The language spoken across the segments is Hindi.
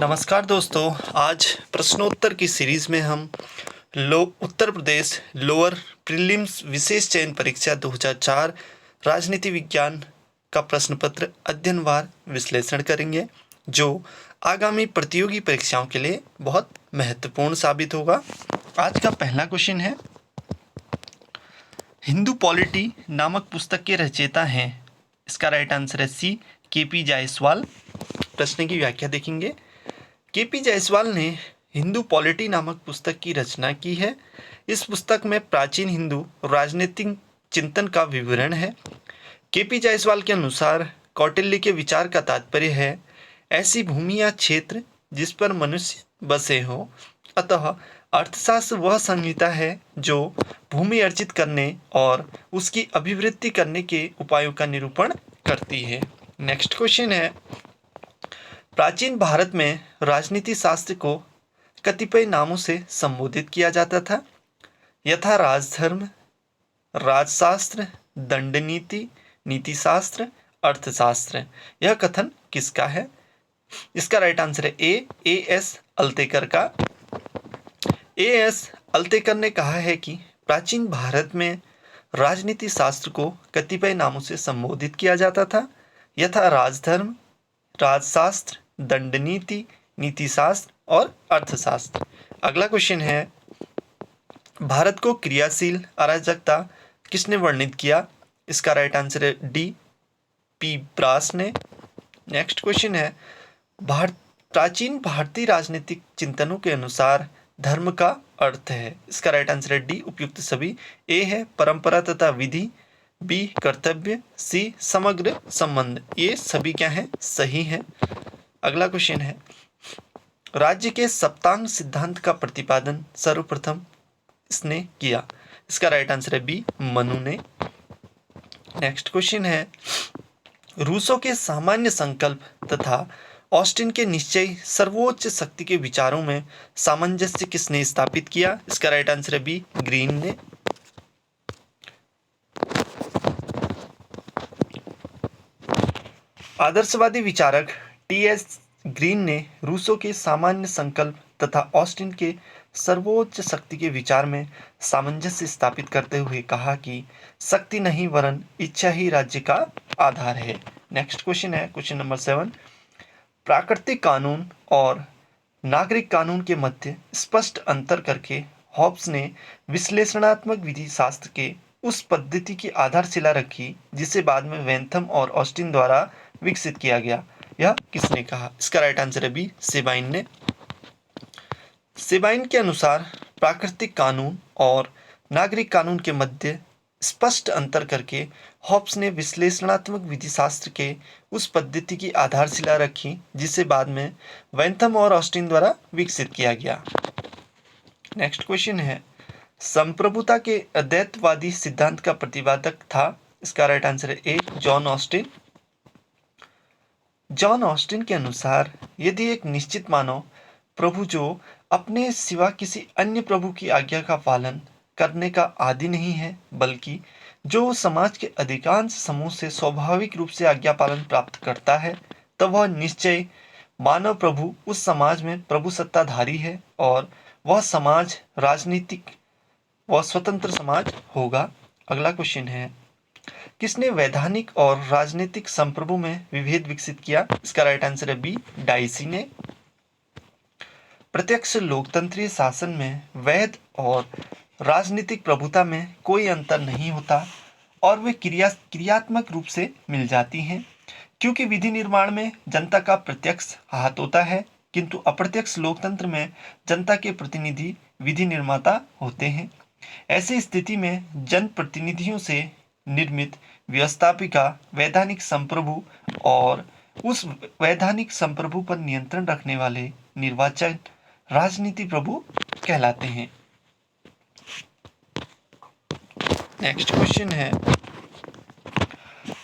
नमस्कार दोस्तों। आज प्रश्नोत्तर की सीरीज में हम उत्तर प्रदेश लोअर प्रीलिम्स विशेष चयन परीक्षा 2004 राजनीति विज्ञान का प्रश्न पत्र अध्ययनवार विश्लेषण करेंगे, जो आगामी प्रतियोगी परीक्षाओं के लिए बहुत महत्वपूर्ण साबित होगा। आज का पहला क्वेश्चन है, हिंदू पॉलिटी नामक पुस्तक के रचयिता हैं। इसका राइट आंसर है सी, के.पी. जायसवाल। प्रश्न की व्याख्या देखेंगे। के.पी. जायसवाल ने हिंदू पॉलिटी नामक पुस्तक की रचना की है। इस पुस्तक में प्राचीन हिंदू राजनीतिक चिंतन का विवरण है। के.पी. जायसवाल के अनुसार कौटिल्य के विचार का तात्पर्य है ऐसी भूमि या क्षेत्र जिस पर मनुष्य बसे हो। अतः अर्थशास्त्र वह संहिता है जो भूमि अर्जित करने और उसकी अभिवृद्धि करने के उपायों का निरूपण करती है। नेक्स्ट क्वेश्चन है, प्राचीन भारत में राजनीति शास्त्र को कतिपय नामों से संबोधित किया जाता था, यथा राजधर्म, राजशास्त्र, दंडनीति, नीतिशास्त्र, अर्थशास्त्र। यह कथन किसका है? इसका राइट आंसर है ए एस अल्तेकर का। एस अल्तेकर ने कहा है कि प्राचीन भारत में राजनीति शास्त्र को कतिपय नामों से संबोधित किया जाता था, यथा राजधर्म, राजशास्त्र, दंडनीति, नीतिशास्त्र और अर्थशास्त्र। अगला क्वेश्चन है, भारत को क्रियाशील अराजकता किसने वर्णित किया? इसका राइट आंसर है डी, पी ब्रास ने। नेक्स्ट क्वेश्चन है, प्राचीन भारतीय राजनीतिक चिंतनों के अनुसार धर्म का अर्थ है। इसका राइट आंसर है डी, उपयुक्त सभी। ए है परंपरा तथा विधि, बी कर्तव्य, सी समग्र संबंध। ये सभी क्या हैं? सही हैं। अगला क्वेश्चन है, राज्य के सप्तांग सिद्धांत का प्रतिपादन सर्वप्रथम इसने किया। इसका राइट आंसर है बी, मनु ने। नेक्स्ट क्वेश्चन है, रूसों के सामान्य संकल्प तथा ऑस्टिन के निश्चय सर्वोच्च शक्ति के विचारों में सामंजस्य किसने स्थापित किया? इसका राइट आंसर है बी, ग्रीन ने। आदर्शवादी विचारक टी.एस. ग्रीन ने रूसों के सामान्य संकल्प तथा ऑस्टिन के सर्वोच्च शक्ति के विचार में सामंजस्य स्थापित करते हुए कहा कि शक्ति नहीं वरन इच्छा ही राज्य का आधार है। नेक्स्ट क्वेश्चन है, क्वेश्चन नंबर 7, प्राकृतिक कानून और नागरिक कानून के मध्य स्पष्ट अंतर करके हॉब्स ने विश्लेषणात्मक विधि शास्त्र के उस पद्धति की आधारशिला रखी जिसे बाद में वेंथम और ऑस्टिन द्वारा विकसित किया गया। यह किसने कहा? इसका राइट आंसर है बी, सेबाइन ने। सेबाइन के अनुसार प्राकृतिक कानून और नागरिक कानून के मध्य स्पष्ट अंतर करके हॉब्स ने विश्लेषणात्मक विधि शास्त्र के उस पद्धति की आधारशिला रखी जिसे बाद में वेंथम और ऑस्टिन द्वारा विकसित किया गया। नेक्स्ट क्वेश्चन है, संप्रभुता के अद्वैतवादी सिद्धांत का प्रतिपादक था। इसका राइट आंसर है ए, जॉन ऑस्टिन। जॉन ऑस्टिन के अनुसार यदि एक निश्चित मानव प्रभु जो अपने सिवा किसी अन्य प्रभु की आज्ञा का पालन करने का आदि नहीं है, बल्कि जो समाज के अधिकांश समूह से स्वाभाविक रूप से आज्ञा पालन प्राप्त करता है, तब वह निश्चय मानव प्रभु उस समाज में प्रभु सत्ताधारी है और वह समाज राजनीतिक व स्वतंत्र समाज होगा। अगला क्वेश्चन है, किसने वैधानिक और राजनीतिक संप्रभु में विभेद विकसित किया? इसका राइट आंसर है बी, डाइसी ने। प्रत्यक्ष लोकतंत्रीय शासन में वैध और राजनीतिक प्रभुता में कोई अंतर नहीं होता और वे क्रियात्मक रूप से मिल जाती हैं, क्योंकि विधि निर्माण में जनता का प्रत्यक्ष हाथ होता है, किंतु अप्रत्यक्ष लोकतंत्र में जनता के प्रतिनिधि विधि निर्माता होते हैं। ऐसी स्थिति में जनप्रतिनिधियों से निर्मित व्यवस्थापिका वैधानिक संप्रभु और उस वैधानिक संप्रभु पर नियंत्रण रखने वाले निर्वाचन राजनीति प्रभु कहलाते हैं। नेक्स्ट क्वेश्चन है,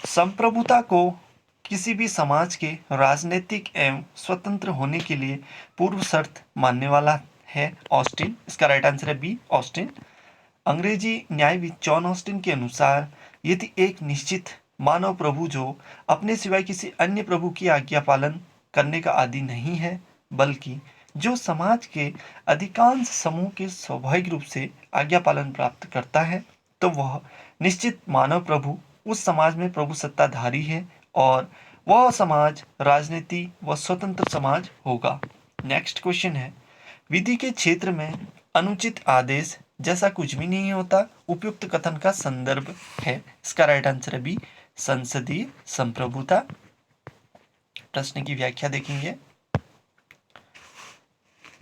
संप्रभुता को किसी भी समाज के राजनीतिक एवं स्वतंत्र होने के लिए पूर्व शर्त मानने वाला है ऑस्टिन। इसका राइट आंसर है बी, ऑस्टिन। अंग्रेजी न्यायविद जॉन ऑस्टिन के अनुसार यदि एक निश्चित मानव प्रभु जो अपने सिवाय किसी अन्य प्रभु की आज्ञा पालन करने का आदी नहीं है, बल्कि जो समाज के अधिकांश समूह के स्वाभाविक रूप से आज्ञा पालन प्राप्त करता है, तो वह निश्चित मानव प्रभु उस समाज में प्रभु सत्ताधारी है और वह समाज राजनीति व स्वतंत्र समाज होगा। नेक्स्ट क्वेश्चन है, विधि के क्षेत्र में अनुचित आदेश जैसा कुछ भी नहीं होता उपयुक्त कथन का संदर्भ है। इसका राइट आंसर है बी, संसदीय संप्रभुता। प्रश्न की व्याख्या देखेंगे।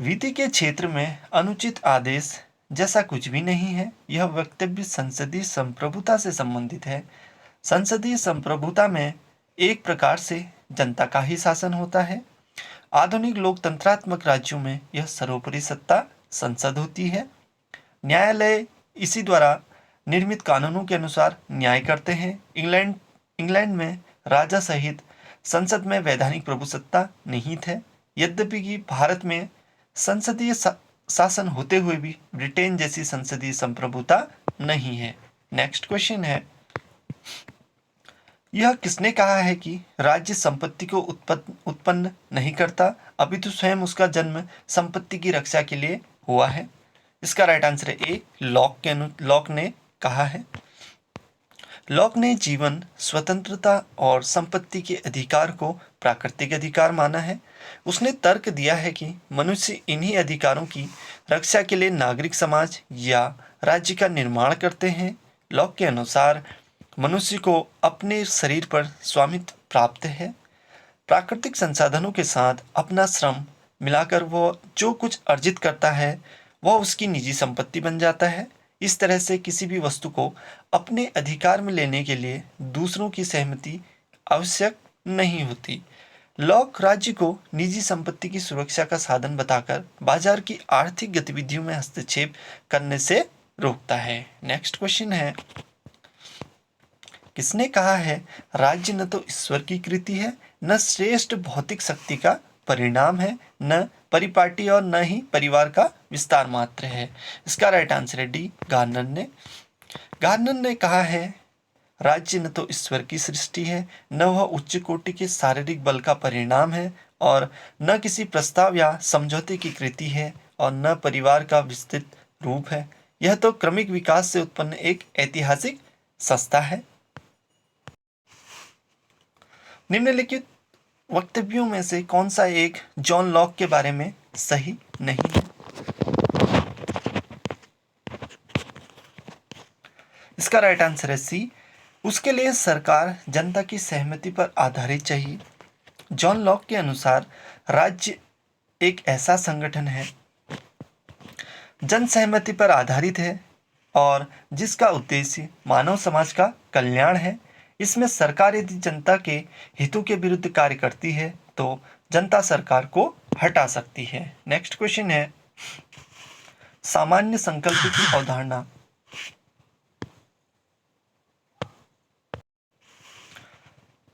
विधि के क्षेत्र में अनुचित आदेश जैसा कुछ भी नहीं है। यह वक्तव्य संसदीय संप्रभुता से संबंधित है। संसदीय संप्रभुता में एक प्रकार से जनता का ही शासन होता है। आधुनिक लोकतंत्रात्मक राज्यों में यह सर्वोपरि सत्ता संसद होती है। न्यायालय इसी द्वारा निर्मित कानूनों के अनुसार न्याय करते हैं। इंग्लैंड में राजा सहित संसद में वैधानिक प्रभुसत्ता निहित है। यद्यपि कि भारत में संसदीय शासन होते हुए भी ब्रिटेन जैसी संसदीय संप्रभुता नहीं है। नेक्स्ट क्वेश्चन है, यह किसने कहा है कि राज्य संपत्ति को उत्पन्न नहीं करता, अपितु स्वयं उसका जन्म संपत्ति की रक्षा के लिए हुआ है? इसका राइट आंसर है ए, लॉक ने कहा है। लॉक ने जीवन, स्वतंत्रता और संपत्ति के अधिकार को प्राकृतिक अधिकार माना है। उसने तर्क दिया है कि मनुष्य इन्हीं अधिकारों की रक्षा के लिए नागरिक समाज या राज्य का निर्माण करते हैं। लॉक के अनुसार मनुष्य को अपने शरीर पर स्वामित्व प्राप्त है। प्राकृतिक संसाधनों के साथ अपना श्रम मिलाकर वह जो कुछ अर्जित करता है वह उसकी निजी संपत्ति बन जाता है। इस तरह से किसी भी वस्तु को अपने अधिकार में लेने के लिए दूसरों की सहमति आवश्यक नहीं होती। लॉक राज्य को निजी संपत्ति की सुरक्षा का साधन बताकर बाजार की आर्थिक गतिविधियों में हस्तक्षेप करने से रोकता है। नेक्स्ट क्वेश्चन है, किसने कहा है राज्य न तो ईश्वर की कृति है, न श्रेष्ठ भौतिक शक्ति का परिणाम है, न परिपाटी और न ही परिवार का विस्तार मात्र है? इसका राइट आंसर है डी, गार्नर ने कहा है राज्य न तो ईश्वर की सृष्टि है, न वह उच्च कोटि के शारीरिक बल का परिणाम है और न किसी प्रस्ताव या समझौते की कृति है और न परिवार का विस्तृत रूप है। यह तो क्रमिक विकास से उत्पन्न एक ऐतिहासिक संस्था है। निम्नलिखित वक्तव्यों में से कौन सा एक जॉन लॉक के बारे में सही नहीं है? इसका राइट आंसर है सी, उसके लिए सरकार जनता की सहमति पर आधारित चाहिए। जॉन लॉक के अनुसार राज्य एक ऐसा संगठन है जन सहमति पर आधारित है और जिसका उद्देश्य मानव समाज का कल्याण है। इसमें सरकार यदि जनता के हितों के विरुद्ध कार्य करती है तो जनता सरकार को हटा सकती है। नेक्स्ट क्वेश्चन है, सामान्य संकल्प की अवधारणा।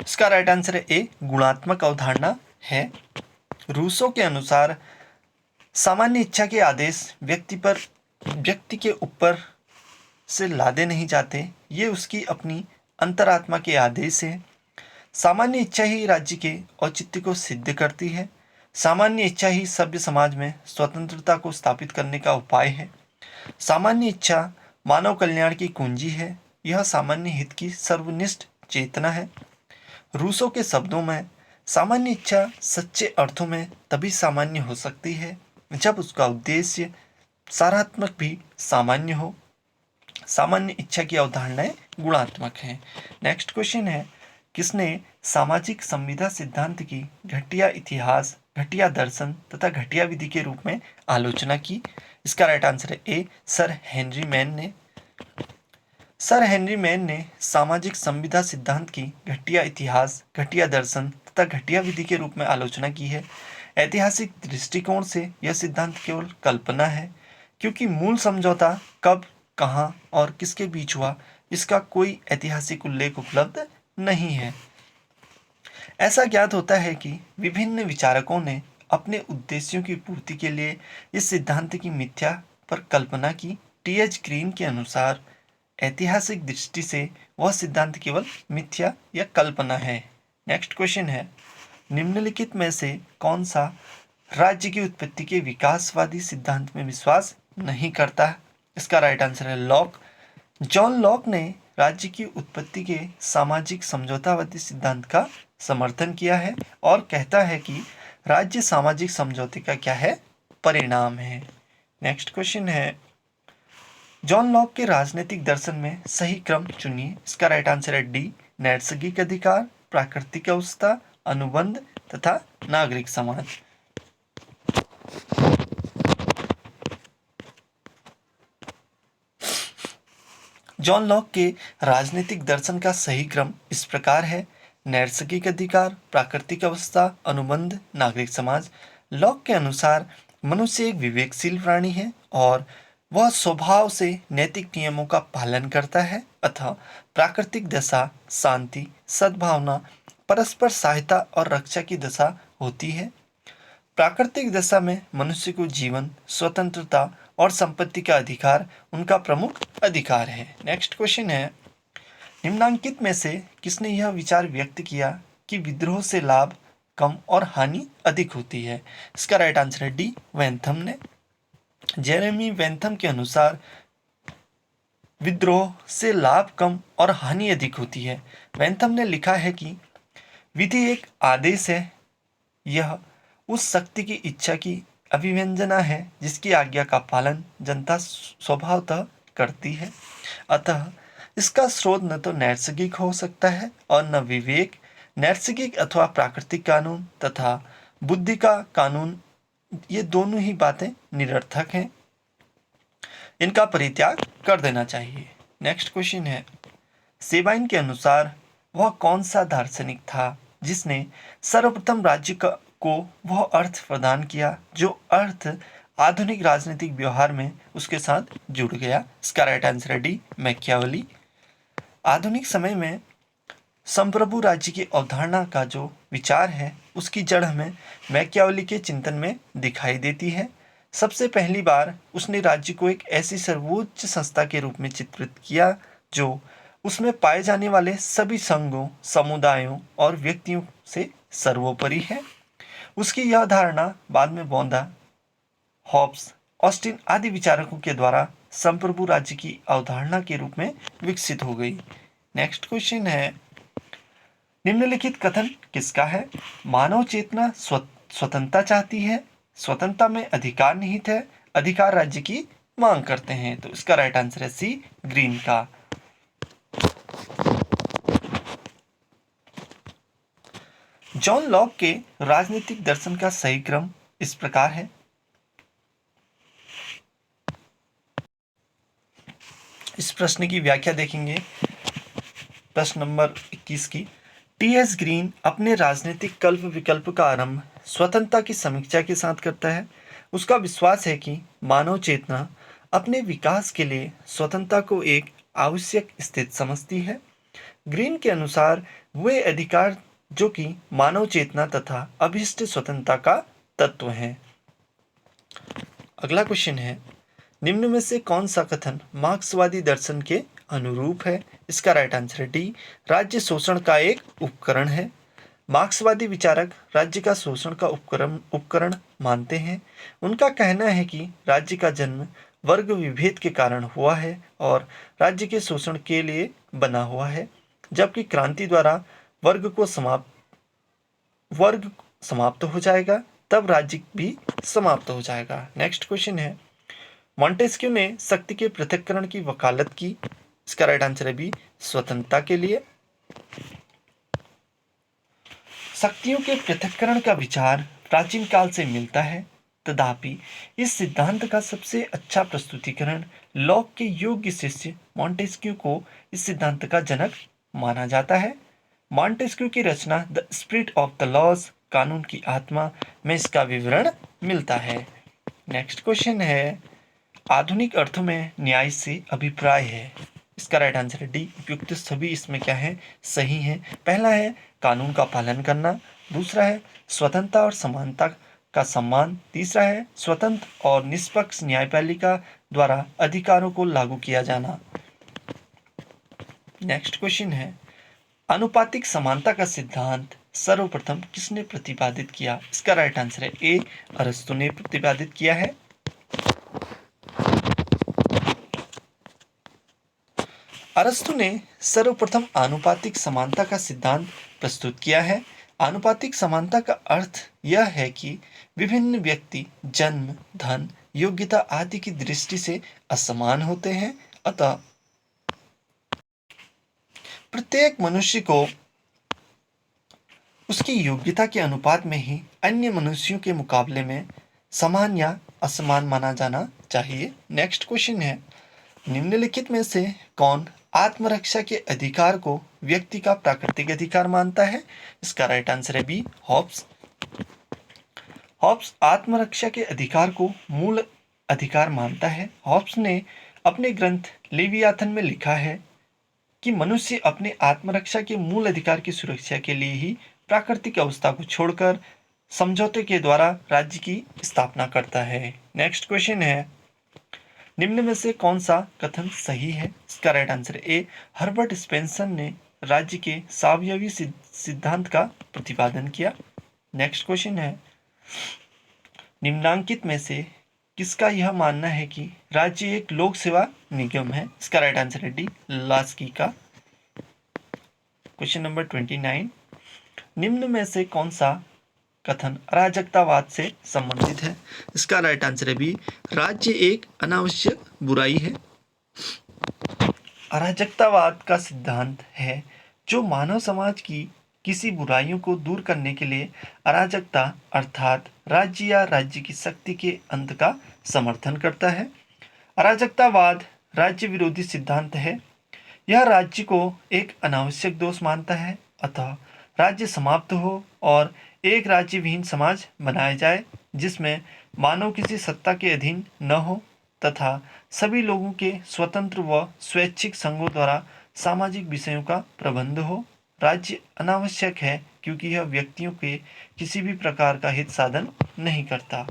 इसका राइट आंसर है ए, गुणात्मक अवधारणा है। रूसो के अनुसार सामान्य इच्छा के आदेश व्यक्ति के ऊपर से लादे नहीं जाते, ये उसकी अपनी अंतरात्मा के आदेश है। सामान्य इच्छा ही राज्य के औचित्य को सिद्ध करती है। सामान्य इच्छा ही सभ्य समाज में स्वतंत्रता को स्थापित करने का उपाय है। सामान्य इच्छा मानव कल्याण की कुंजी है। यह सामान्य हित की सर्वनिष्ठ चेतना है। रूसो के शब्दों में सामान्य इच्छा सच्चे अर्थों में तभी सामान्य हो सकती है जब उसका उद्देश्य सारात्मक भी सामान्य हो। सामान्य इच्छा की अवधारणाएं गुणात्मक हैं। नेक्स्ट क्वेश्चन है, किसने सामाजिक संविदा सिद्धांत की घटिया इतिहास, घटिया दर्शन तथा घटिया विधि के रूप में आलोचना की? इसका राइट आंसर है ए, सर हेनरी मैन ने। सर हेनरी मैन ने सामाजिक संविदा सिद्धांत की घटिया इतिहास, घटिया दर्शन तथा घटिया विधि के रूप में आलोचना की है। ऐतिहासिक दृष्टिकोण से यह सिद्धांत केवल कल्पना है, क्योंकि मूल समझौता कब, कहाँ और किसके बीच हुआ इसका कोई ऐतिहासिक उल्लेख उपलब्ध नहीं है। ऐसा ज्ञात होता है कि विभिन्न विचारकों ने अपने उद्देश्यों की पूर्ति के लिए इस सिद्धांत की मिथ्या पर कल्पना की। टी.एच. ग्रीन के अनुसार ऐतिहासिक दृष्टि से वह सिद्धांत केवल मिथ्या या कल्पना है। नेक्स्ट क्वेश्चन है, निम्नलिखित में से कौन सा राज्य की उत्पत्ति के विकासवादी सिद्धांत में विश्वास नहीं करता है। इसका राइट आंसर है लॉक। जॉन लॉक ने राज्य की उत्पत्ति के सामाजिक समझौतावादी सिद्धांत का समर्थन किया है और कहता है कि राज्य सामाजिक समझौते का क्या है, परिणाम है। नेक्स्ट क्वेश्चन है, जॉन लॉक के राजनीतिक दर्शन में सही क्रम चुनिए। इसका राइट आंसर है डी, नैसर्गिक अधिकार, प्राकृतिक अवस्था, अनुबंध तथा नागरिक समाज। जॉन लॉक के राजनीतिक दर्शन का सही क्रम इस प्रकार है: नैसर्गिक अधिकार, प्राकृतिक अवस्था, अनुबंध, नागरिक समाज। लॉक के अनुसार मनुष्य एक विवेकशील प्राणी है और वह स्वभाव से नैतिक नियमों का पालन करता है, अतः प्राकृतिक दशा शांति, सद्भावना, परस्पर सहायता और रक्षा की दशा होती है। प्राकृतिक दशा में मनुष्य को जीवन, स्वतंत्रता और संपत्ति का अधिकार उनका प्रमुख अधिकार है। नेक्स्ट क्वेश्चन है, निम्नांकित में से किसने यह विचार व्यक्त किया कि विद्रोह से लाभ कम और हानि अधिक होती है? इसका राइट आंसर है डी, वेंथम ने। जेरेमी वेंथम के अनुसार विद्रोह से लाभ कम और हानि अधिक होती है। वेंथम ने लिखा है कि विधि एक आदेश है, यह उस शक्ति की इच्छा की अभिव्यंजना है जिसकी आज्ञा का पालन जनता स्वभावतः करती है, अतः इसका स्रोत न तो नैसर्गिक हो सकता है और न विवेक। नैसर्गिक अथवा प्राकृतिक कानून तथा बुद्धि का कानून, ये दोनों ही बातें निरर्थक हैं, इनका परित्याग कर देना चाहिए। नेक्स्ट क्वेश्चन है, सेबाइन के अनुसार वह कौन सा दार्शनिक था जिसने सर्वप्रथम राज्य को वह अर्थ प्रदान किया जो अर्थ आधुनिक राजनीतिक व्यवहार में उसके साथ जुड़ गया? इसका राइट आंसर है डी, मैकियावेली। आधुनिक समय में संप्रभु राज्य की अवधारणा का जो विचार है उसकी जड़ हमें मैकियावेली के चिंतन में दिखाई देती है। सबसे पहली बार उसने राज्य को एक ऐसी सर्वोच्च संस्था के रूप में चित्रित किया जो उसमें पाए जाने वाले सभी संघों, समुदायों और व्यक्तियों से सर्वोपरि है। उसकी यह धारणा बाद में बोंदा, हॉब्स, ऑस्टिन आदि विचारकों के द्वारा संप्रभु राज्य की अवधारणा के रूप में विकसित हो गई। नेक्स्ट क्वेश्चन है, निम्नलिखित कथन किसका है? मानव चेतना स्वतंत्रता चाहती है, स्वतंत्रता में अधिकार निहित है, अधिकार राज्य की मांग करते हैं। तो इसका राइट आंसर है सी, ग्रीन का। जॉन लॉक के राजनीतिक दर्शन का सही क्रम इस प्रकार है। इस प्रश्न की व्याख्या देखेंगे, प्रश्न नंबर 21 की। टी.एस. ग्रीन अपने राजनीतिक कल्प विकल्प का आरंभ स्वतंत्रता की समीक्षा के साथ करता है। उसका विश्वास है कि मानव चेतना अपने विकास के लिए स्वतंत्रता को एक आवश्यक स्थिति समझती है। ग्रीन के अनुसार वे अधिकार जो कि मानव चेतना तथा अभिष्ट स्वतंत्रता का तत्व है। अगला क्वेश्चन है, निम्न में से कौन सा कथन मार्क्सवादी दर्शन के अनुरूप है? इसका राइट आंसर है डी, राज्य शोषण का एक उपकरण है। मार्क्सवादी विचारक राज्य का शोषण का उपकरण मानते हैं। उनका कहना है कि राज्य का जन्म वर्ग विभेद के कारण हुआ है और राज्य के शोषण के लिए बना हुआ है, जबकि क्रांति द्वारा वर्ग समाप्त हो जाएगा, तब राज्य भी समाप्त हो जाएगा। नेक्स्ट क्वेश्चन है, मॉन्टेस्क्यू ने शक्ति के पृथक्करण की वकालत की। इसका राइट आंसर है बी, स्वतंत्रता के लिए। शक्तियों के पृथक्करण का विचार प्राचीन काल से मिलता है, तथापि इस सिद्धांत का सबसे अच्छा प्रस्तुतिकरण लॉक के योग्य शिष्य मॉन्टेस्क्यू को इस सिद्धांत का जनक माना जाता है। मॉन्टेस्क्यू की रचना the spirit of the laws, कानून की आत्मा, में इसका विवरण मिलता है। नेक्स्ट क्वेश्चन है, आधुनिक अर्थों में न्याय से अभिप्राय है। इसका राइट आंसर है डी, उपयुक्त सभी इसमें क्या है, सही है। पहला है कानून का पालन करना, दूसरा है स्वतंत्रता और समानता का सम्मान, तीसरा है स्वतंत्र और निष्पक्ष न्यायपालिका द्वारा अधिकारों को लागू किया जाना। नेक्स्ट क्वेश्चन है, आनुपातिक समानता का सिद्धांत सर्वप्रथम किसने प्रतिपादित किया? इसका राइट आंसर है ए, अरस्तु ने प्रतिपादित किया है। अरस्तु ने सर्वप्रथम आनुपातिक समानता का सिद्धांत प्रस्तुत किया है। आनुपातिक समानता का अर्थ यह है कि विभिन्न व्यक्ति जन्म, धन, योग्यता आदि की दृष्टि से असमान होते हैं, अतः प्रत्येक मनुष्य को उसकी योग्यता के अनुपात में ही अन्य मनुष्यों के मुकाबले में समान या असमान माना जाना चाहिए। नेक्स्ट क्वेश्चन है, निम्नलिखित में से कौन आत्मरक्षा के अधिकार को व्यक्ति का प्राकृतिक अधिकार मानता है? इसका राइट आंसर है बी, हॉब्स। हॉब्स आत्मरक्षा के अधिकार को मूल अधिकार मानता है। हॉब्स ने अपने ग्रंथ लेवियाथन में लिखा है कि मनुष्य अपने आत्मरक्षा के मूल अधिकार की सुरक्षा के लिए ही प्राकृतिक अवस्था को छोड़कर समझौते के द्वारा राज्य की स्थापना करता है। नेक्स्ट क्वेश्चन है, निम्न में से कौन सा कथन सही है? इसका right answer A, Herbert Spencer ने राज्य के सावयवी सिद्धांत का प्रतिपादन किया। नेक्स्ट क्वेश्चन है, निम्नांकित में से किसका यह मानना है कि राज्य एक लोक सेवा निगम है? इसका राइट आंसर है डी, लास्की का। क्वेश्चन नंबर 29, निम्न में से कौन सा कथन अराजकतावाद से संबंधित है? इसका राइट आंसर है बी, राज्य एक अनावश्यक बुराई है। अराजकतावाद का सिद्धांत है जो मानव समाज की किसी बुराइयों को दूर करने के लिए अराजकता अर्थात राज्य या राज्य की शक्ति के अंत का समर्थन करता है। अराजकतावाद राज्य विरोधी सिद्धांत है। यह राज्य को एक अनावश्यक दोष मानता है, अतः राज्य समाप्त हो और एक राज्य विहीन समाज बनाया जाए जिसमें मानव किसी सत्ता के अधीन न हो तथा सभी लोगों के स्वतंत्र व स्वैच्छिक संघों द्वारा सामाजिक विषयों का प्रबंध हो। राज्य अनावश्यक है क्योंकि यह व्यक्तियों के किसी भी प्रकार का हित साधन नहीं करता।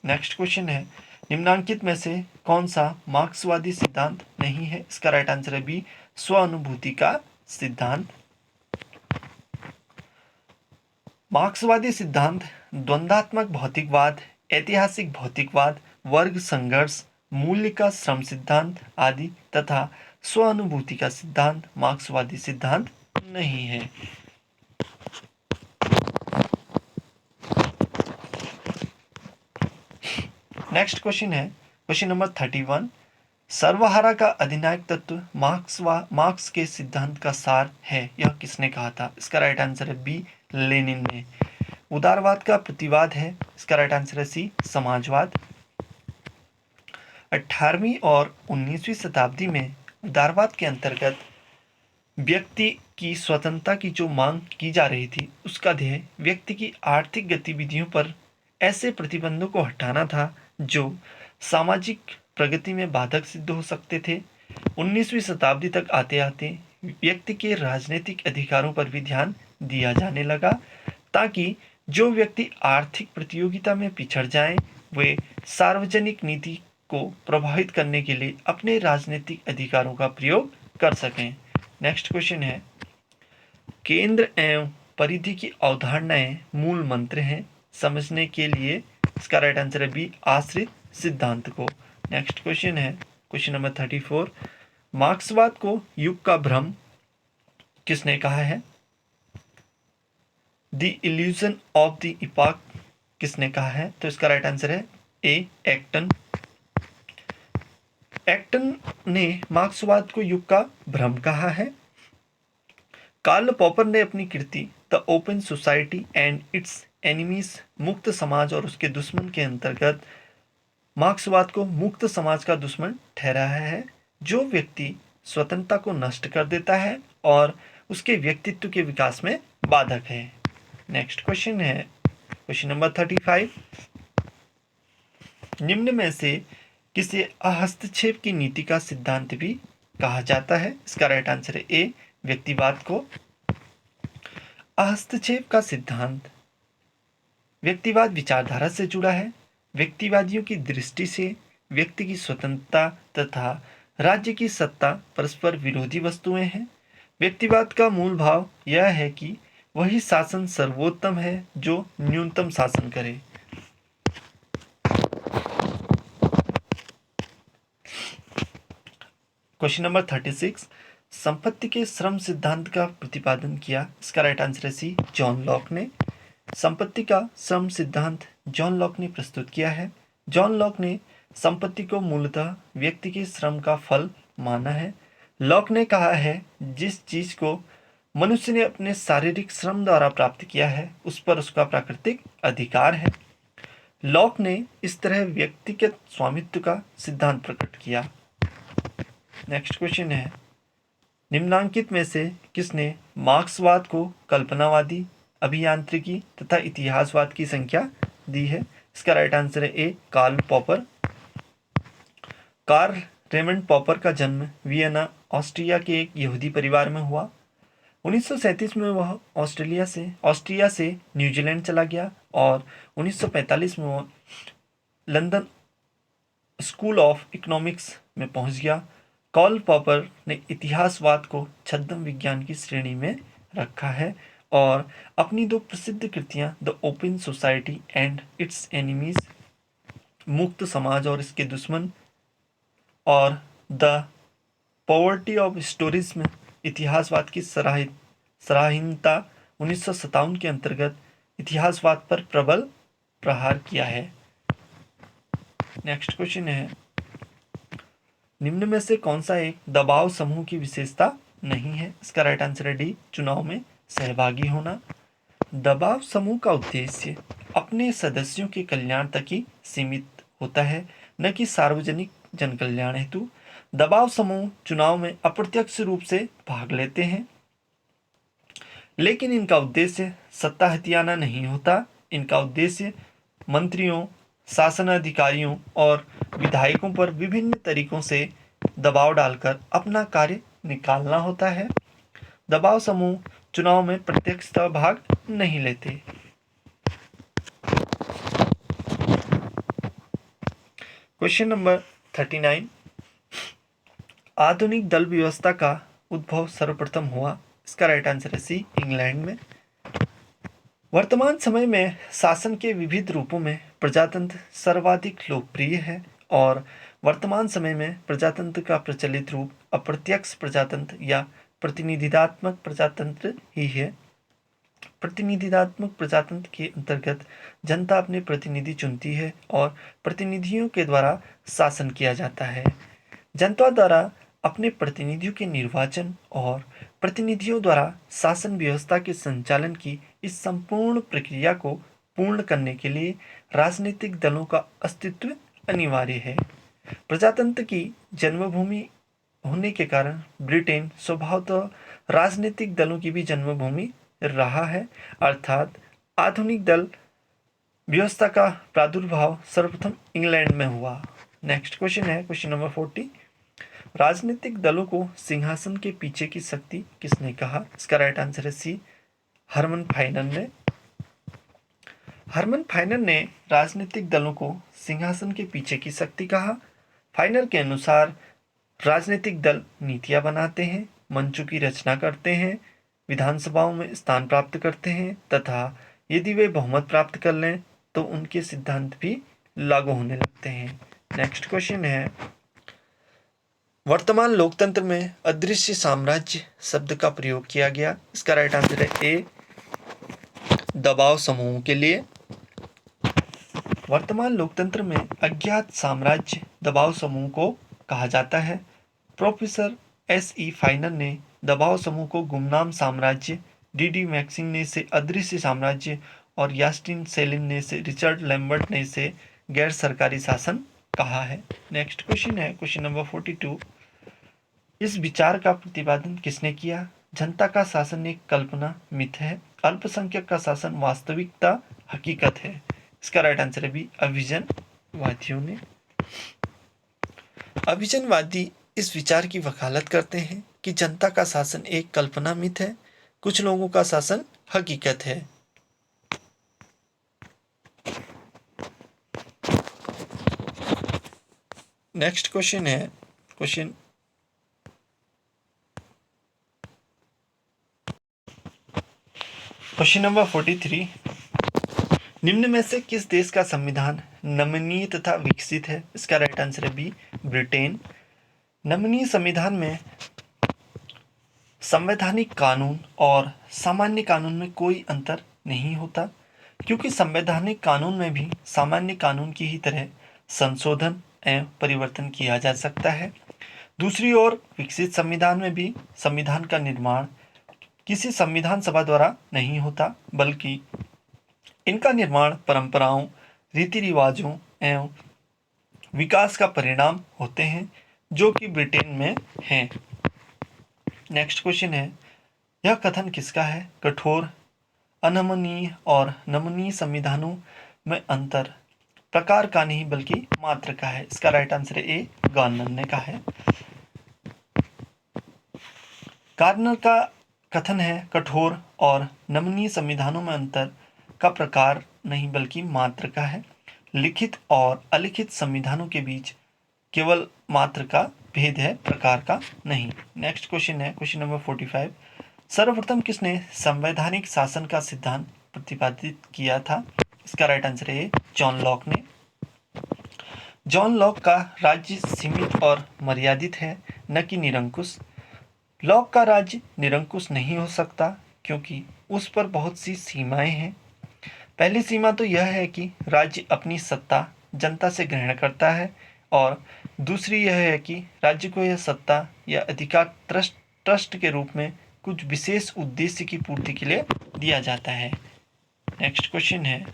नेक्स्ट क्वेश्चन है, निम्नांकित में से कौन सा मार्क्सवादी सिद्धांत नहीं है? इसका राइट आंसर है बी, स्वानुभूति का सिद्धांत। मार्क्सवादी सिद्धांत द्वंद्वात्मक भौतिकवाद, ऐतिहासिक भौतिकवाद, वर्ग संघर्ष, मूल्य का श्रम सिद्धांत आदि तथा स्वानुभूति का सिद्धांत मार्क्सवादी सिद्धांत नहीं है। नेक्स्ट क्वेश्चन है, क्वेश्चन नंबर 31, सर्वहारा का अधिनायक तत्व मार्क्स के सिद्धांत का सार है, यह किसने कहा था? इसका राइट आंसर है बी, लेनिन ने। उदारवाद का प्रतिवाद है, इसका राइट आंसर है सी, समाजवाद। 18वीं और 19वीं शताब्दी में उदारवाद के अंतर्गत व्यक्ति की स्वतंत्रता की जो मांग की जा रही थी उसका ध्येय व्यक्ति की आर्थिक गतिविधियों पर ऐसे प्रतिबंधों को हटाना था जो सामाजिक प्रगति में बाधक सिद्ध हो सकते थे। 19वीं शताब्दी तक आते आते व्यक्ति के राजनीतिक अधिकारों पर भी ध्यान दिया जाने लगा ताकि जो व्यक्ति आर्थिक प्रतियोगिता में पिछड़ जाएं वे सार्वजनिक नीति को प्रभावित करने के लिए अपने राजनीतिक अधिकारों का प्रयोग कर सकें। नेक्स्ट क्वेश्चन है, केंद्र एवं परिधि की अवधारणाएं मूल मंत्र हैं समझने के लिए, इसका राइट आंसर है बी, आश्रित सिद्धांत को। नेक्स्ट क्वेश्चन है, क्वेश्चन नंबर 34, मार्क्सवाद को युग का भ्रम किसने कहा है? The illusion of the epoch किसने कहा है? तो इसका राइट आंसर है ए, एक्टन। एक्टन ने मार्क्सवाद को युग का भ्रम कहा है। कार्ल पॉपर ने अपनी कृति the open society and its enemies, मुक्त समाज और उसके दुश्मन के अंतर्गत मार्क्सवाद को मुक्त समाज का दुश्मन ठहराया है जो व्यक्ति स्वतंत्रता को नष्ट कर देता है और उसके व्यक्तित्व के विकास में बाधक है। नेक्स्ट क्वेश्चन है, क्वेश्चन नंबर 35, निम्न में से किसे अहस्तक्षेप की नीति का सिद्धांत भी कहा जाता है? इसका राइट आंसर है ए, व्यक्तिवाद को। हस्तक्षेप का सिद्धांत व्यक्तिवाद विचारधारा से जुड़ा है। व्यक्तिवादियों की दृष्टि से व्यक्ति की स्वतंत्रता तथा राज्य की सत्ता परस्पर विरोधी वस्तुएं हैं। व्यक्तिवाद का मूल भाव यह है कि वही शासन सर्वोत्तम है जो न्यूनतम शासन करे। क्वेश्चन नंबर 36, संपत्ति के श्रम सिद्धांत का प्रतिपादन किया। इसका राइट आंसर है सी, जॉन लॉक ने। संपत्ति का श्रम सिद्धांत जॉन लॉक ने प्रस्तुत किया है। जॉन लॉक ने संपत्ति को मूलतः व्यक्ति के श्रम का फल माना है। लॉक ने कहा है जिस चीज को मनुष्य ने अपने शारीरिक श्रम द्वारा प्राप्त किया है उस पर उसका प्राकृतिक अधिकार है। लॉक ने इस तरह व्यक्तिगत स्वामित्व का सिद्धांत प्रकट किया। नेक्स्ट क्वेश्चन है, निम्नांकित में से किसने मार्क्सवाद को कल्पनावादी, अभियांत्रिकी तथा इतिहासवाद की संख्या दी है। इसका राइट आंसर है A, Karl Popper. Karl Raymond Popper का जन्म वियना ऑस्ट्रिया के एक यहूदी परिवार में हुआ। 1937 में वह ऑस्ट्रिया से न्यूजीलैंड चला गया और 1945 में वह लंदन स्कूल ऑफ इकोनॉमिक्स में पहुंच गया। कार्ल पॉपर ने इतिहासवाद को छद्म विज्ञान की श्रेणी में रखा है और अपनी दो प्रसिद्ध कृतियां the open society and its enemies, मुक्त समाज और इसके दुश्मन, और द पॉवर्टी ऑफ स्टोरीज में इतिहासवाद की सराहीनता 1957 के अंतर्गत इतिहासवाद पर प्रबल प्रहार किया है। नेक्स्ट क्वेश्चन है, निम्न में से कौन सा एक दबाव समूह की विशेषता नहीं है। इसका राइट आंसर है डी, चुनाव में सहभागी होना। दबाव समूह का उद्देश्य अपने सदस्यों के कल्याण तक ही सीमित होता है, न कि सार्वजनिक जन कल्याण हेतु। दबाव समूह चुनाव में अप्रत्यक्ष रूप से भाग लेते हैं, लेकिन इनका उद्देश्य सत्ता हथियाना नहीं होता। इनका उद्देश्य मंत्रियों, शासन अधिकारियों और विधायकों पर विभिन्न तरीकों से दबाव डालकर अपना कार्य निकालना होता है। दबाव समूह चुनाव में प्रत्यक्षतः भाग नहीं लेते। क्वेश्चन नंबर 39, आधुनिक दल व्यवस्था का उद्भव सर्वप्रथम हुआ। इसका राइट आंसर है सी, इंग्लैंड में। वर्तमान समय में शासन के विविध रूपों में प्रजातंत्र सर्वाधिक लोकप्रिय है और वर्तमान समय में प्रजातंत्र का प्रचलित रूप अप्रत्यक्ष प्रजातंत्र या प्रतिनिधित्वात्मक प्रजातंत्र ही है। प्रतिनिधित्वात्मक प्रजातंत्र के अंतर्गत जनता अपने प्रतिनिधि चुनती है और प्रतिनिधियों के द्वारा शासन किया जाता है। जनता द्वारा अपने प्रतिनिधियों के निर्वाचन और प्रतिनिधियों द्वारा शासन व्यवस्था के संचालन की इस संपूर्ण प्रक्रिया को पूर्ण करने के लिए राजनीतिक दलों का अस्तित्व अनिवार्य है। प्रजातंत्र की जन्मभूमि होने के कारण ब्रिटेन स्वभावतः राजनीतिक दलों की भी जन्मभूमि रहा है, अर्थात आधुनिक दल व्यवस्था का प्रादुर्भाव सर्वप्रथम इंग्लैंड में हुआ। नेक्स्ट क्वेश्चन है, क्वेश्चन नंबर 40, राजनीतिक दलों को सिंहासन के पीछे की शक्ति किसने कहा। इसका राइट आंसर है सी, हरमन फाइनल ने। हरमन फाइनल ने राजनीतिक दलों को सिंहासन के पीछे की शक्ति कहा। फाइनल के अनुसार राजनीतिक दल नीतियां बनाते हैं, मंचों की रचना करते हैं, विधानसभाओं में स्थान प्राप्त करते हैं तथा यदि वे बहुमत प्राप्त कर लें तो उनके सिद्धांत भी लागू होने लगते हैं। नेक्स्ट क्वेश्चन है, वर्तमान लोकतंत्र में अदृश्य साम्राज्य शब्द का प्रयोग किया गया। इसका राइट आंसर है ए, दबाव समूह के लिए। वर्तमान लोकतंत्र में अज्ञात साम्राज्य दबाव समूह को कहा जाता है। Professor S.E. फाइनल ने दबाव समूह को गुमनाम साम्राज्य, D.D. मैक्सिंग ने इसे अदृश्य साम्राज्य और यास्टिन सेलिन ने इसे, रिचर्ड लैम्बर्ट ने इसे गैर सरकारी शासन कहा है। नेक्स्ट क्वेश्चन है, क्वेश्चन नंबर 42, इस विचार का प्रतिपादन किसने किया। जनता का शासन एक कल्पना मिथ है, अल्पसंख्यक का शासन वास्तविकता हकीकत है। इसका राइट आंसर है बी, अभिजनवादियों ने। अभिजनवादी इस विचार की वकालत करते हैं कि जनता का शासन एक कल्पना मिथ है, कुछ लोगों का शासन हकीकत है। नेक्स्ट क्वेश्चन है, क्वेश्चन क्वेश्चन नंबर 43, निम्न में से किस देश का संविधान नमनीय तथा विकसित है? इसका राइट आंसर है बी, ब्रिटेन। नमनीय संविधान में संवैधानिक कानून और सामान्य कानून में कोई अंतर नहीं होता, क्योंकि संवैधानिक कानून में भी सामान्य कानून की ही तरह संशोधन एवं परिवर्तन किया जा सकता है। दूसरी ओर विकसित संविधान में भी संविधान का निर्माण किसी संविधान सभा द्वारा नहीं होता, बल्कि इनका निर्माण परंपराओं, रीति रिवाजों एवं विकास का परिणाम होते हैं, जो कि ब्रिटेन में हैं। नेक्स्ट क्वेश्चन है, यह कथन किसका है? कठोर, अनमनीय और नमनीय संविधानों में अंतर प्रकार का नहीं बल्कि मात्र का है। इसका राइट आंसर है ए, गार्नर ने कहा है। गार्नर का कथन है, कठोर और नमनीय संविधानों में अंतर का प्रकार नहीं बल्कि मात्र का है। लिखित और अलिखित संविधानों के बीच केवल मात्र का भेद है, प्रकार का नहीं। नेक्स्ट क्वेश्चन है, क्वेश्चन नंबर 45, सर्वप्रथम किसने संवैधानिक शासन का सिद्धांत प्रतिपादित किया था? इसका राइट आंसर है जॉन लॉक ने। जॉन लॉक का राज्य सीमित और मर्यादित है, न कि निरंकुश। लॉक का राज्य निरंकुश नहीं हो सकता, क्योंकि उस पर बहुत सी सीमाएं हैं। पहली सीमा तो यह है कि राज्य अपनी सत्ता जनता से ग्रहण करता है, और दूसरी यह है कि राज्य को यह सत्ता या अधिकार ट्रस्ट के रूप में कुछ विशेष उद्देश्य की पूर्ति के लिए दिया जाता है। नेक्स्ट क्वेश्चन है,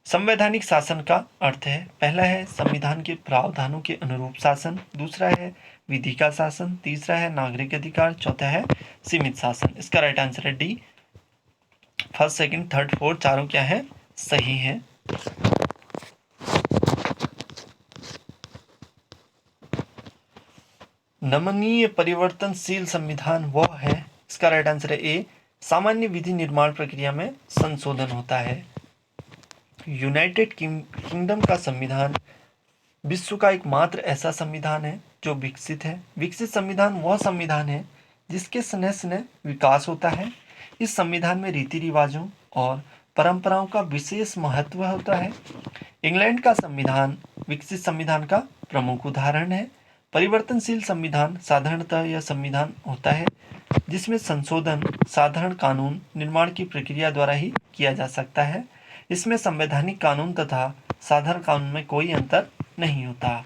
संवैधानिक शासन का अर्थ है, पहला है संविधान के प्रावधानों के अनुरूप शासन, दूसरा है विधि का शासन, तीसरा है नागरिक अधिकार, चौथा है सीमित शासन। इसका राइट आंसर है D, first, second, third, fourth चारों क्या है? सही है। नमनीय परिवर्तनशील संविधान वह है, इसका राइट आंसर है ए, सामान्य विधि निर्माण प्रक्रिया में संशोधन होता है। यूनाइटेड किंगडम का संविधान विश्व का एकमात्र ऐसा संविधान है जो विकसित है। विकसित संविधान वह संविधान है जिसके स्नेह स्नेह विकास होता है। इस संविधान में रीति रिवाजों और परंपराओं का विशेष महत्व होता है। इंग्लैंड का संविधान विकसित संविधान का प्रमुख उदाहरण है। परिवर्तनशील संविधान साधारणतः यह संविधान होता है जिसमें संशोधन साधारण कानून निर्माण की प्रक्रिया द्वारा ही किया जा सकता है। इसमें संवैधानिक कानून तथा साधारण कानून में कोई अंतर नहीं होता।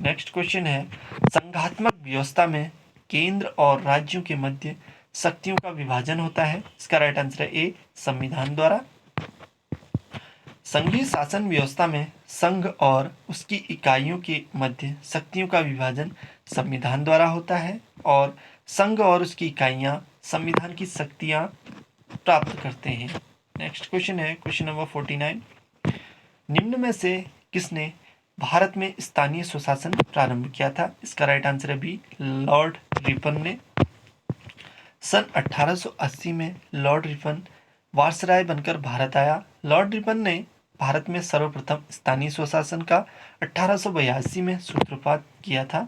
नेक्स्ट क्वेश्चन है, संघात्मक व्यवस्था में केंद्र और राज्यों के मध्य शक्तियों का विभाजन होता है। इसका राइट आंसर है ए, संविधान द्वारा। संघीय शासन व्यवस्था में संघ और उसकी इकाइयों के मध्य शक्तियों का विभाजन संविधान द्वारा होता है, और संघ और उसकी इकाइयां संविधान की शक्तियां प्राप्त करते हैं। नेक्स्ट क्वेश्चन है, क्वेश्चन नंबर 49, निम्न में से किसने भारत में स्थानीय स्वशासन प्रारंभ किया था? इसका राइट आंसर है बी, लॉर्ड रिपन ने। सन 1880 में लॉर्ड रिपन वायसराय बनकर भारत आया। लॉर्ड रिपन ने भारत में सर्वप्रथम स्थानीय स्वशासन का 1882 में सूत्रपात किया था।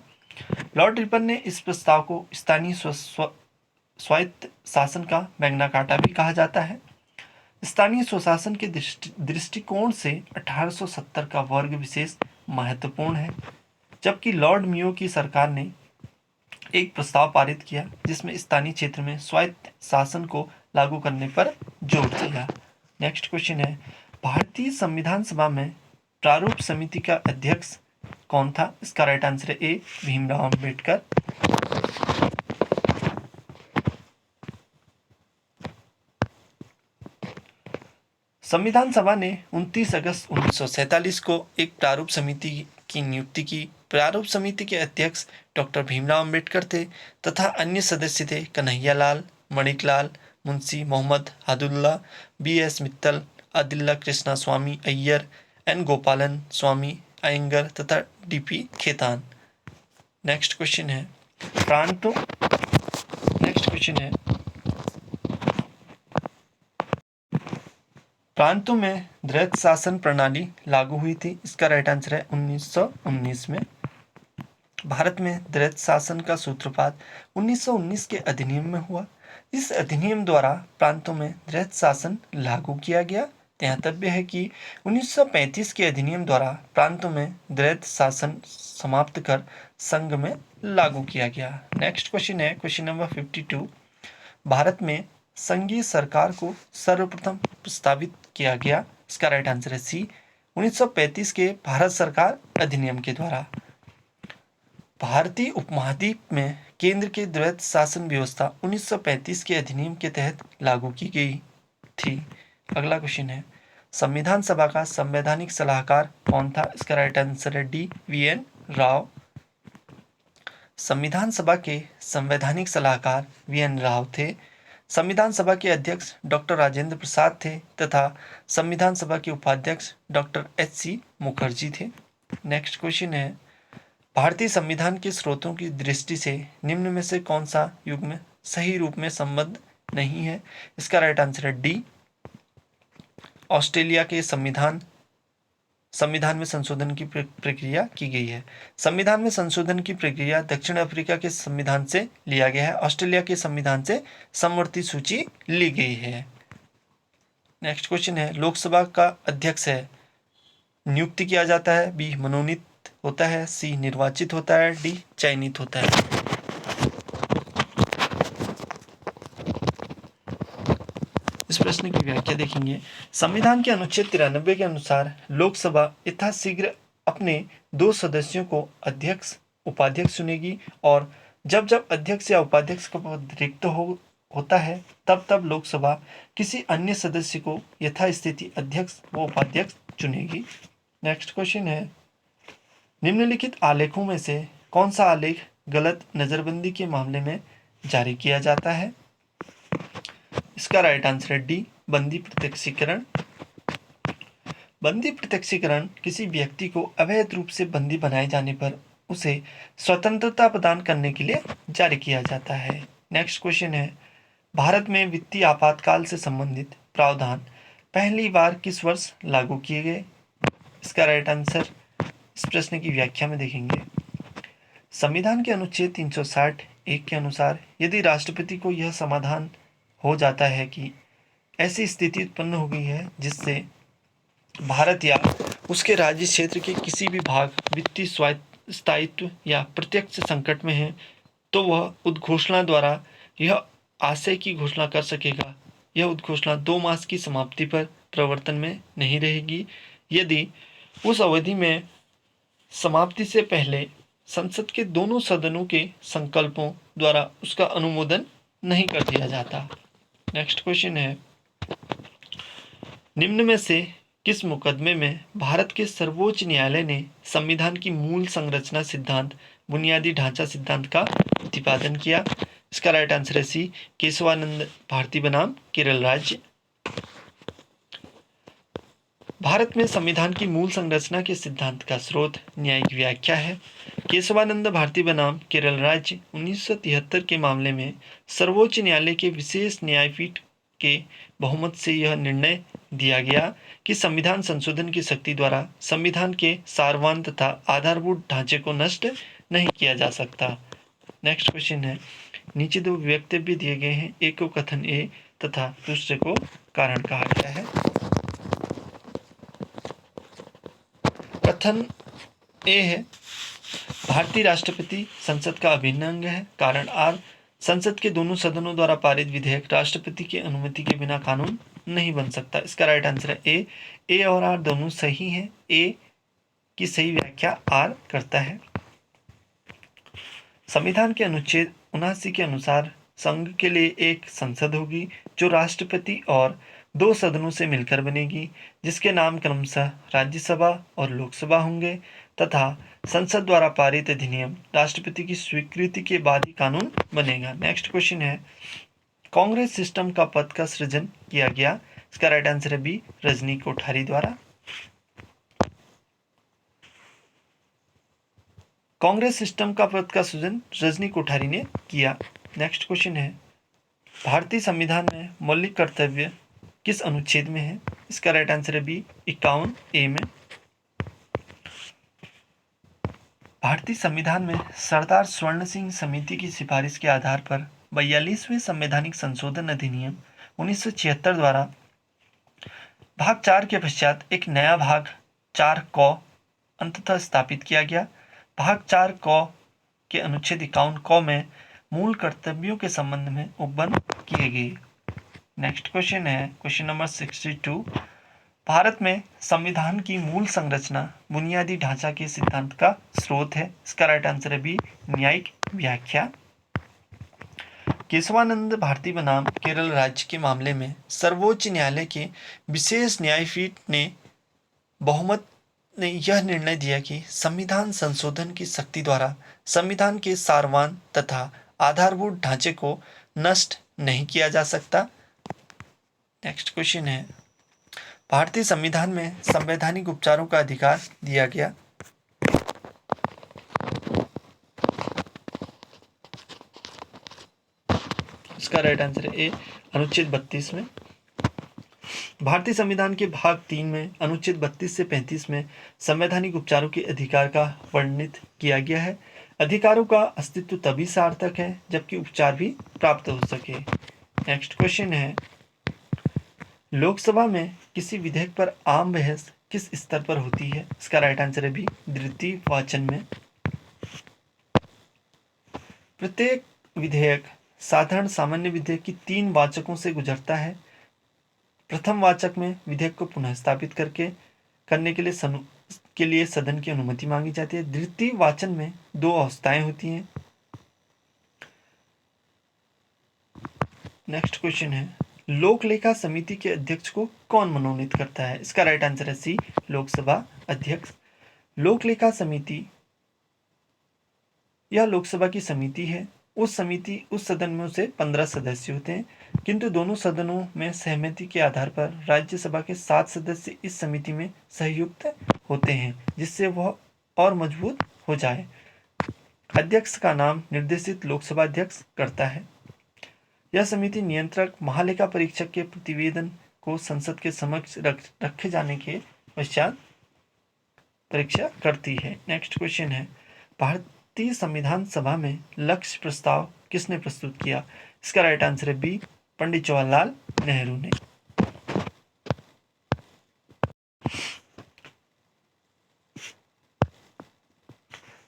लॉर्ड रिपन ने इस प्रस्ताव को स्थानीय स्वायत्त शासन का मैग्ना कार्टा भी कहा जाता है। स्थानीय स्वशासन के दृष्टिकोण से 1870 का वर्ग विशेष महत्वपूर्ण है, जबकि लॉर्ड मियो की सरकार ने एक प्रस्ताव पारित किया जिसमें स्थानीय क्षेत्र में स्वायत्त शासन को लागू करने पर जोर दिया। नेक्स्ट क्वेश्चन है, भारतीय संविधान सभा में प्रारूप समिति का अध्यक्ष कौन था? इसका राइट आंसर है ए, भीमराव अंबेडकर। संविधान सभा ने 29 अगस्त 1947 को एक प्रारूप समिति की नियुक्ति की। प्रारूप समिति के अध्यक्ष डॉक्टर भीमराव अंबेडकर थे तथा अन्य सदस्य थे कन्हैया लाल, मणिकलाल, मुंशी मोहम्मद हादुल्ला, बी.एस. मित्तल, अदिल्ला कृष्णा स्वामी अय्यर, एन. गोपालन स्वामी अयंगर तथा डी.पी. खेतान। नेक्स्ट क्वेश्चन है, प्रांतों में द्वैत शासन प्रणाली लागू हुई थी। इसका राइट आंसर है 1919 में। भारत में द्वैत शासन का सूत्रपात 1919 के अधिनियम में हुआ। इस अधिनियम द्वारा प्रांतों में द्वैध शासन लागू किया गया। ध्यातव्य है कि 1935 के अधिनियम द्वारा प्रांतों में द्वैध शासन समाप्त कर संघ में लागू किया गया। नेक्स्ट क्वेश्चन है क्वेश्चन नंबर 52। भारत में संघीय सरकार को सर्वप्रथम प्रस्तावित किया गया। इसका राइट आंसर है सी, 1935 के भारत सरकार अधिनियम के द्वारा। भारतीय उपमहाद्वीप में केंद्र के द्वैध शासन व्यवस्था 1935 के अधिनियम के तहत लागू की गई थी। अगला क्वेश्चन है संविधान सभा का संवैधानिक सलाहकार कौन था? इसका राइट आंसर है डी, वी.एन. राव। संविधान सभा के संवैधानिक सलाहकार वी.एन. राव थे। संविधान सभा के अध्यक्ष डॉक्टर राजेंद्र प्रसाद थे तथा संविधान सभा के उपाध्यक्ष डॉक्टर एच.सी. मुखर्जी थे। नेक्स्ट क्वेश्चन है भारतीय संविधान के स्रोतों की दृष्टि से निम्न में से कौन सा युग्म सही रूप में संबद्ध नहीं है? इसका राइट आंसर है डी, ऑस्ट्रेलिया के संविधान में संशोधन की प्रक्रिया की गई है। संविधान में संशोधन की प्रक्रिया दक्षिण अफ्रीका के संविधान से लिया गया है। ऑस्ट्रेलिया के संविधान से समवर्ती सूची ली गई है। नेक्स्ट क्वेश्चन है लोकसभा का अध्यक्ष है नियुक्ति किया जाता है, बी मनोनीत होता है, सी निर्वाचित होता है, डी चयनित होता है। इस प्रश्न की व्याख्या देखेंगे। संविधान के अनुच्छेद 93 के अनुसार लोकसभा यथाशीघ्र अपने 2 सदस्यों को अध्यक्ष उपाध्यक्ष चुनेगी और जब जब अध्यक्ष या उपाध्यक्ष का पद रिक्त होता है तब लोकसभा किसी अन्य सदस्य को यथास्थिति अध्यक्ष व उपाध्यक्ष चुनेगी। नेक्स्ट क्वेश्चन है निम्नलिखित आलेखों में से कौन सा आलेख गलत नजरबंदी के मामले में जारी किया जाता है? इसका राइट आंसर है डी, बंदी प्रत्यक्षीकरण। बंदी प्रत्यक्षीकरण किसी व्यक्ति को अवैध रूप से बंदी बनाए जाने पर उसे स्वतंत्रता प्रदान करने के लिए जारी किया जाता है। नेक्स्ट क्वेश्चन है भारत में वित्तीय आपातकाल से संबंधित प्रावधान पहली बार किस वर्ष लागू किए गए? इसका राइट आंसर इस प्रश्न की व्याख्या में देखेंगे। संविधान के अनुच्छेद 360(1) के अनुसार यदि राष्ट्रपति को यह समाधान हो जाता है कि ऐसी स्थिति उत्पन्न हो गई है जिससे भारत या उसके राज्य क्षेत्र के किसी भी भाग वित्तीय स्थायित्व या प्रत्यक्ष संकट में है, तो वह उद्घोषणा द्वारा यह आशय की घोषणा कर सकेगा। यह उद्घोषणा 2 मास की समाप्ति पर प्रवर्तन में नहीं रहेगी यदि उस अवधि में समाप्ति से पहले संसद के दोनों सदनों के संकल्पों द्वारा उसका अनुमोदन नहीं कर दिया जाता। नेक्स्ट क्वेश्चन है निम्न में से किस मुकदमे में भारत के सर्वोच्च न्यायालय ने संविधान की मूल संरचना सिद्धांत बुनियादी ढांचा सिद्धांत का प्रतिपादन किया? इसका राइट आंसर है सी, केशवानंद भारती बनाम केरल राज्य। भारत में संविधान की मूल संरचना के सिद्धांत का स्रोत न्यायिक व्याख्या है। केशवानंद भारती बनाम केरल राज्य 1973 के मामले में सर्वोच्च न्यायालय के विशेष न्यायपीठ के बहुमत से यह निर्णय दिया गया कि संविधान संशोधन की शक्ति द्वारा संविधान के सारवान तथा आधारभूत ढांचे को नष्ट नहीं किया जा सकता। नेक्स्ट क्वेश्चन है नीचे 2 वक्तव्य दिए गए हैं, एक को कथन ए तथा दूसरे को कारण कहा गया है। कथन ए है भारतीय राष्ट्रपति संसद का अभिन्न अंग है। कारण आर संसद के दोनों सदनों द्वारा पारित विधेयक राष्ट्रपति की अनुमति के बिना कानून नहीं बन सकता। इसका राइट आंसर है ए और आर दोनों सही हैं। ए की सही व्याख्या आर करता है। संविधान के अनुच्छेद 79 के अनुसार संघ के लिए एक संसद होगी जो राष्ट्रपति और 2 सदनों से मिलकर बनेगी जिसके नाम क्रमशः राज्यसभा और लोकसभा होंगे तथा संसद द्वारा पारित अधिनियम राष्ट्रपति की स्वीकृति के बाद ही कानून बनेगा। नेक्स्ट क्वेश्चन है कांग्रेस सिस्टम का पद का सृजन किया गया? इसका राइट आंसर है बी, रजनी कोठारी द्वारा। कांग्रेस सिस्टम का पद का सृजन रजनी कोठारी ने किया। नेक्स्ट क्वेश्चन है भारतीय संविधान में मौलिक कर्तव्य किस अनुच्छेद में है? इसका राइट आंसर है बी, 51(a) में। भारतीय संविधान में सरदार स्वर्ण सिंह समिति की सिफारिश के आधार पर 42वें संवैधानिक संशोधन अधिनियम 1976 द्वारा भाग 4 के पश्चात एक नया भाग 4 क अंततः स्थापित किया गया। भाग 4 क के अनुच्छेद 51 क में मूल कर्तव्यों के संबंध में उपबंध किए गए। नेक्स्ट क्वेश्चन है क्वेश्चन नंबर 62। भारत में संविधान की मूल संरचना बुनियादी ढांचा के सिद्धांत का स्रोत है। इसका राइट आंसर है बी, न्यायिक व्याख्या। केशवानंद भारती बनाम केरल राज्य के मामले में सर्वोच्च न्यायालय के विशेष न्यायपीठ ने बहुमत ने यह निर्णय दिया कि संविधान संशोधन की शक्ति द्वारा संविधान के सारवान तथा आधारभूत ढांचे को नष्ट नहीं किया जा सकता। नेक्स्ट क्वेश्चन है भारतीय संविधान में संवैधानिक उपचारों का अधिकार दिया गया। इसका राइट आंसर है ए, अनुच्छेद 32 में। भारतीय संविधान के भाग 3 में अनुच्छेद 32 से 35 में संवैधानिक उपचारों के अधिकार का वर्णित किया गया है। अधिकारों का अस्तित्व तभी सार्थक है जबकि उपचार भी प्राप्त हो सके। नेक्स्ट क्वेश्चन है लोकसभा में किसी विधेयक पर आम बहस किस स्तर पर होती है। इसका राइट आंसर है बी, द्वितीय वाचन में। प्रत्येक विधेयक साधारण सामान्य विधेयक की 3 वाचकों से गुजरता है। प्रथम वाचक में विधेयक को पुनः स्थापित करने के लिए सदन की अनुमति मांगी जाती है। द्वितीय वाचन में 2 अवस्थाएं होती हैं। नेक्स्ट क्वेश्चन है लोक लेखा समिति के अध्यक्ष को कौन मनोनीत करता है। इसका राइट आंसर है सी, लोकसभा अध्यक्ष। लोक लेखा समिति यह लोकसभा की समिति है। उस सदन में उसे 15 सदस्य होते हैं, किंतु दोनों सदनों में सहमति के आधार पर राज्यसभा के 7 सदस्य इस समिति में सहयुक्त होते हैं जिससे वह और मजबूत हो जाए। अध्यक्ष का नाम निर्देशित लोकसभा अध्यक्ष करता है। यह समिति नियंत्रक महालेखा परीक्षक के प्रतिवेदन को संसद के समक्ष रखे जाने के पश्चात परीक्षा करती है। नेक्स्ट क्वेश्चन है भारतीय संविधान सभा में लक्ष्य प्रस्ताव किसने प्रस्तुत किया। इसका राइट आंसर है बी, पंडित जवाहरलाल नेहरू ने।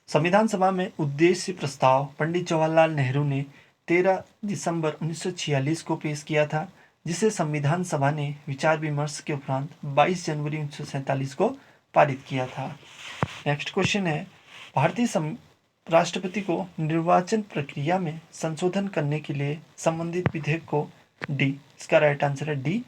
संविधान सभा में उद्देश्य प्रस्ताव पंडित जवाहरलाल नेहरू ने 13 दिसंबर 1946 को पेश किया था, जिसे संविधान सभा ने विचार विमर्श के उपरांत 22 जनवरी 1947 को पारित किया था। नेक्स्ट क्वेश्चन है भारतीय राष्ट्रपति को निर्वाचन प्रक्रिया में संशोधन करने के लिए संबंधित विधेयक को डी, इसका राइट आंसर है डी,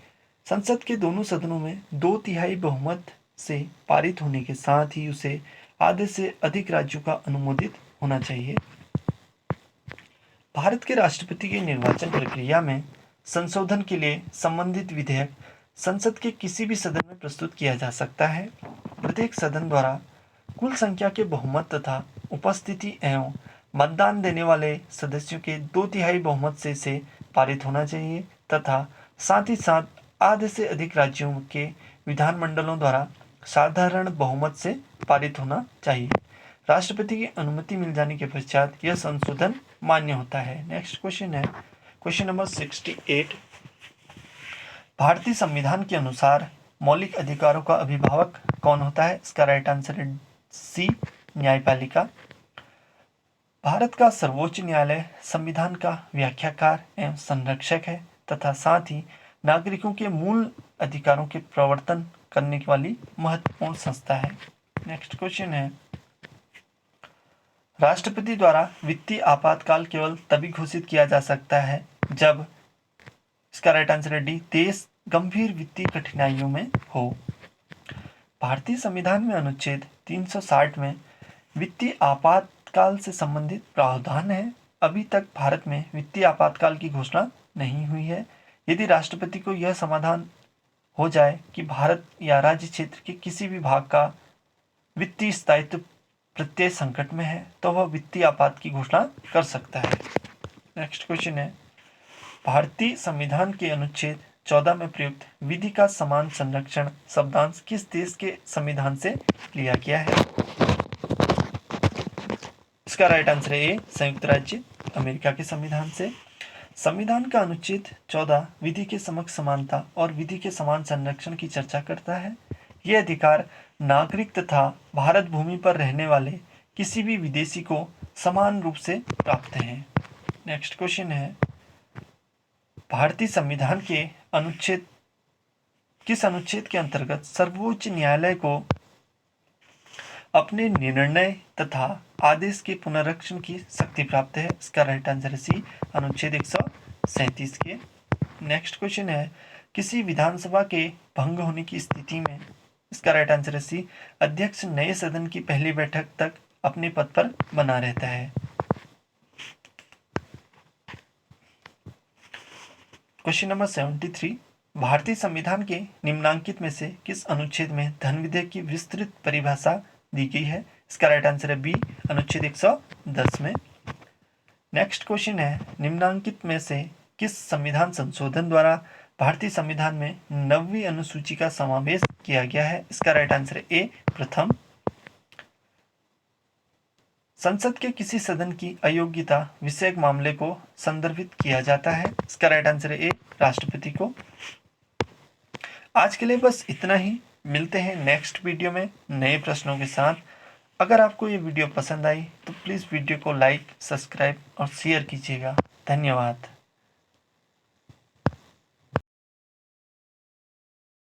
संसद के दोनों सदनों में 2/3 बहुमत से पारित होने के साथ ही उसे आधे से अधिक राज्यों का अनुमोदित होना चाहिए। भारत के राष्ट्रपति के निर्वाचन प्रक्रिया में संशोधन के लिए संबंधित विधेयक संसद के किसी भी सदन में प्रस्तुत किया जा सकता है। प्रत्येक सदन द्वारा कुल संख्या के बहुमत तथा उपस्थिति एवं मतदान देने वाले सदस्यों के 2/3 बहुमत से पारित होना चाहिए तथा साथ ही साथ आधे से अधिक राज्यों के विधानमंडलों द्वारा साधारण बहुमत से पारित होना चाहिए। राष्ट्रपति की अनुमति मिल जाने के पश्चात यह संशोधन मान्य होता है। नेक्स्ट क्वेश्चन है क्वेश्चन नंबर 68। भारतीय संविधान के अनुसार मौलिक अधिकारों का अभिभावक कौन होता है। इसका राइट आंसर है सी, न्यायपालिका। भारत का सर्वोच्च न्यायालय संविधान का व्याख्याकार एवं संरक्षक है तथा साथ ही नागरिकों के मूल अधिकारों के प्रवर्तन करने वाली महत्वपूर्ण संस्था है। नेक्स्ट क्वेश्चन है राष्ट्रपति द्वारा वित्तीय आपातकाल केवल तभी घोषित किया जा सकता है जब, इसका राइट आंसर है डी, देश गंभीर वित्तीय कठिनाइयों में हो। भारतीय संविधान में अनुच्छेद 360 में वित्तीय आपातकाल से संबंधित प्रावधान है। अभी तक भारत में वित्तीय आपातकाल की घोषणा नहीं हुई है। यदि राष्ट्रपति को यह समाधान हो जाए कि भारत या राज्य क्षेत्र के किसी भी भाग का वित्तीय स्थायित्व प्रत्यय संकट में है तो वह वित्तीय आपात की घोषणा कर सकता है। नेक्स्ट क्वेश्चन है भारतीय संविधान के अनुच्छेद 14 में प्रयुक्त विधि का समान संरक्षण शब्दांश किस देश के संविधान से लिया गया है। इसका राइट आंसर है ए, संयुक्त राज्य अमेरिका के संविधान से। संविधान का अनुच्छेद 14 विधि के समक्ष समानता और विधि के समान संरक्षण की चर्चा करता है। ये अधिकार नागरिक तथा भारत भूमि पर रहने वाले किसी भी विदेशी को समान रूप से प्राप्त हैं। नेक्स्ट क्वेश्चन है, भारतीय संविधान के किस अनुच्छेद के अंतर्गत सर्वोच्च न्यायालय को अपने निर्णय तथा आदेश के पुनरीक्षण की शक्ति प्राप्त है? इसका राइट आंसर है सी, अनुच्छेद 137 के। नेक्स्ट क्वेश्चन है, किसी विधानसभा के भंग होने की स्थिति में, इसका राइट आंसर है सी, अध्यक्ष नए सदन की पहली बैठक तक अपने पद पर बना रहता है। क्वेश्चन नंबर 73, भारतीय संविधान के निम्नांकित में से किस अनुच्छेद में धन विधेयक की विस्तृत परिभाषा दी गई है? इसका राइट आंसर है बी, अनुच्छेद 110 में। नेक्स्ट क्वेश्चन है, निम्नांकित में से किस संविधान संशोधन द्वारा भारतीय संविधान में 9वीं अनुसूची का समावेश किया गया है? इसका राइट आंसर है ए, प्रथम। संसद के किसी सदन की अयोग्यता विषयक मामले को संदर्भित किया जाता है? इसका राइट आंसर है ए, राष्ट्रपति को। आज के लिए बस इतना ही, मिलते हैं नेक्स्ट वीडियो में नए प्रश्नों के साथ। अगर आपको ये वीडियो पसंद आई तो प्लीज़ वीडियो को लाइक, सब्सक्राइब और शेयर कीजिएगा। धन्यवाद।